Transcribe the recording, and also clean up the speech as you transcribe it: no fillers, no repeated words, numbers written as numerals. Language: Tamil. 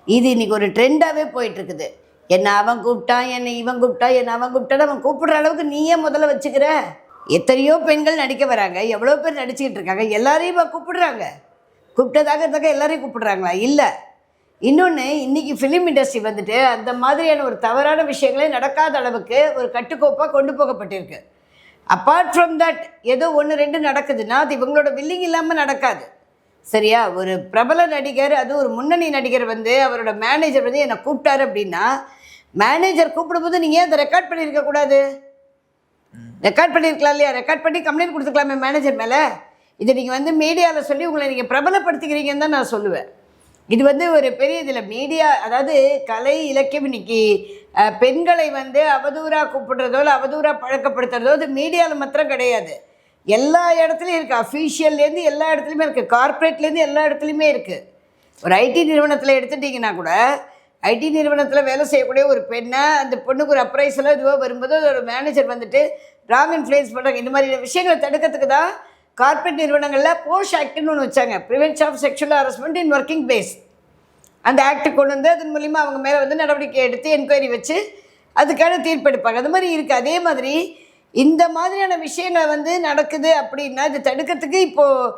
இது இன்றைக்கி ஒரு ட்ரெண்டாகவே போயிட்டுருக்குது. என்ன அவன் கூப்பிட்டான், என்னை இவன் கூப்பிட்டான், என்ன அவன் கூப்பிட்டான்னு அவன் கூப்பிடுற அளவுக்கு நீயே முதல்ல வச்சுக்கிற. எத்தனையோ பெண்கள் நடிக்க வராங்க, எவ்வளோ பேர் நடிச்சுக்கிட்டு இருக்காங்க, எல்லாரையும் கூப்பிடுறாங்க. கூப்பிட்டதாக எல்லாரையும் கூப்பிடுறாங்களா? இல்லை. இன்னொன்று, இன்றைக்கி ஃபிலிம் இண்டஸ்ட்ரி வந்துட்டு அந்த மாதிரியான ஒரு தவறான விஷயங்களே நடக்காத அளவுக்கு ஒரு கட்டுக்கோப்பாக கொண்டு போகப்பட்டிருக்கு. அப்பார்ட் ஃப்ரம் தட் ஏதோ 1-2 நடக்குதுன்னா அது இவங்களோட வில்லிங் இல்லாமல் நடக்காது. சரியா? ஒரு பிரபல நடிகர், அது ஒரு முன்னணி நடிகர் வந்து அவரோட மேனேஜர் வந்து என்னை கூப்பிட்டாரு அப்படின்னா, மேனேஜர் கூப்பிடும்போது நீங்கள் அதை ரெக்கார்ட் பண்ணியிருக்கக்கூடாது. ரெக்கார்ட் பண்ணியிருக்கலாம் இல்லையா? ரெக்கார்ட் பண்ணி கம்ப்ளைண்ட் கொடுத்துக்கலாமே மேனேஜர் மேலே. இதை நீங்கள் வந்து மீடியாவில் சொல்லி உங்களை நீங்கள் பிரபலப்படுத்திக்கிறீங்கன்னு தான் நான் சொல்லுவேன். இது வந்து ஒரு பெரிய இதில் மீடியா, அதாவது கலை இலக்கியம் இன்னைக்கு பெண்களை வந்து அவதூறாக கூப்பிடுறதோ இல்லை அவதூறாக பழக்கப்படுத்துறதோ அது மீடியாவில் மாத்திரம் கிடையாது, எல்லா இடத்துலையும் இருக்குது. அஃபீஷியல்லேருந்து எல்லா இடத்துலையுமே இருக்குது, கார்ப்பரேட்லேருந்து எல்லா இடத்துலையுமே இருக்குது. ஒரு ஐடி நிறுவனத்தில் எடுத்துட்டிங்கன்னா கூட, ஐடி நிறுவனத்தில் வேலை செய்யக்கூடிய ஒரு பெண்ணை அந்த பொண்ணுக்கு ஒரு அப்ரைஸலோ இதுவோ வரும்போது அதோட மேனேஜர் வந்துட்டு ராங் இன்ஃப்ளூயன்ஸ் பண்ணுறாங்க. இந்த மாதிரி விஷயங்களை தடுக்கிறதுக்கு தான் கார்ப்பரேட் நிறுவனங்களில் போஷ் ஆக்ட்னு ஒன்று வச்சாங்க, prevention of sexual harassment in working place. அந்த ஆக்ட் கொண்டு வந்து அதன் மூலிமா அவங்க மேலே வந்து நடவடிக்கை எடுத்து என்கொயரி வச்சு அதுக்கான தீர்ப்பெடுப்பாங்க. அது மாதிரி இருக்குது. அதே மாதிரி இந்த மாதிரியான விஷயங்கள் வந்து நடக்குது அப்படின்னா இது தடுக்கிறதுக்கு இப்போது